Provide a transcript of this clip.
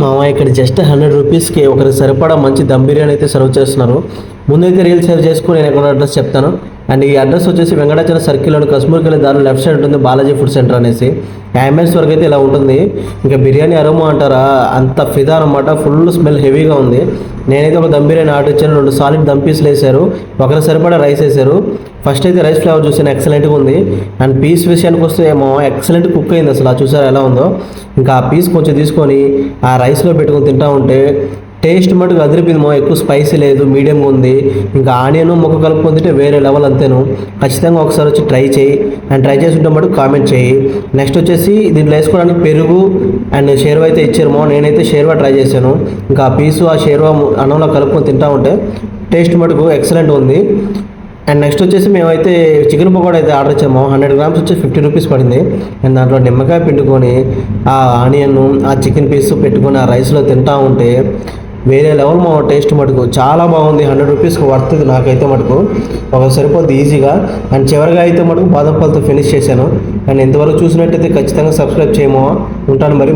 మామ ఇక్కడ జస్ట్ 100 రూపీస్కి ఒకరికి సరిపడా మంచి దమ్ బిర్యానీ అయితే సర్వ్ చేస్తున్నారు. ముందైతే రీల్ సేవ్ చేసుకుని నేను ఎక్కడ అడ్రస్ చెప్తాను. అండ్ ఈ అడ్రస్ వచ్చేసి వెంకటాచల సర్కిల్లోని కశ్మూర్కి వెళ్ళే దాని లెఫ్ట్ సైడ్ ఉంటుంది బాలాజీ ఫుడ్ సెంటర్ అనేసి. అంబియన్స్ వరకు అయితే ఇలా ఉంటుంది. ఇంకా బిర్యానీ అరోమా అంటారా, అంత ఫిదా అనమాట. ఫుల్ స్మెల్ హెవీగా ఉంది. నేనైతే ఒక దమ్ బిర్యానీ ఆర్డర్ ఇచ్చాను. 2 సాలిడ్ దమ్ పీసులు వేశారు, ఒకరి సరిపడా రైస్ వేశారు. ఫస్ట్ అయితే రైస్ ఫ్లేవర్ చూసాను, ఎక్సలెంట్గా ఉంది. అండ్ పీస్ విషయానికి వస్తే ఏమో ఎక్సలెంట్ కుక్ అయింది అసలు. చూసారా ఎలా ఉందో. ఇంకా ఆ పీస్ కొంచెం తీసుకొని ఆ రైస్లో పెట్టుకొని తింటా ఉంటే టేస్ట్ మటుకు అదిరిపోయింది. ఎక్కువ స్పైసీ లేదు, మీడియంగా ఉంది. ఇంకా ఆనియన్ ముక్క కలుపుకొని తింటే వేరే లెవెల్ అంతేను. ఖచ్చితంగా ఒకసారి వచ్చి ట్రై చేయి. అండ్ ట్రై చేసి ఉంటే మటుకు కామెంట్ చేయి. నెక్స్ట్ వచ్చేసి దీంట్లో వేసుకోవడానికి పెరుగు అండ్ షేర్వా అయితే ఇచ్చారు. నేనైతే షేర్వా ట్రై చేశాను. ఇంకా ఆ పీసు ఆ షేర్వా అన్నంలో కలుపుకొని తింటా ఉంటే టేస్ట్ మటుకు ఎక్సలెంట్ ఉంది. అండ్ నెక్స్ట్ వచ్చేసి మేమైతే చికెన్ పకోడా అయితే ఆర్డర్ ఇచ్చాము. 100 గ్రామ్స్ వచ్చి 50 రూపీస్ పడింది. అండ్ దాంట్లో నిమ్మకాయ పిండుకొని ఆ ఆనియన్ ఆ చికెన్ పీస్ పెట్టుకొని ఆ రైస్లో తింటా ఉంటే వేరే లెవెల్ మా టేస్ట్ మటుకు చాలా బాగుంది. 100 రూపీస్కి వర్త్ ఇది నాకైతే మటుకు. ఒక సరిపోద్ది ఈజీగా. అండ్ చివరిగా అయితే మటుకు బాదం పాలతో ఫినిష్ చేశాను. అండ్ ఇంతవరకు చూసినట్టయితే ఖచ్చితంగా సబ్స్క్రైబ్ చేయమో. ఉంటాను మరి.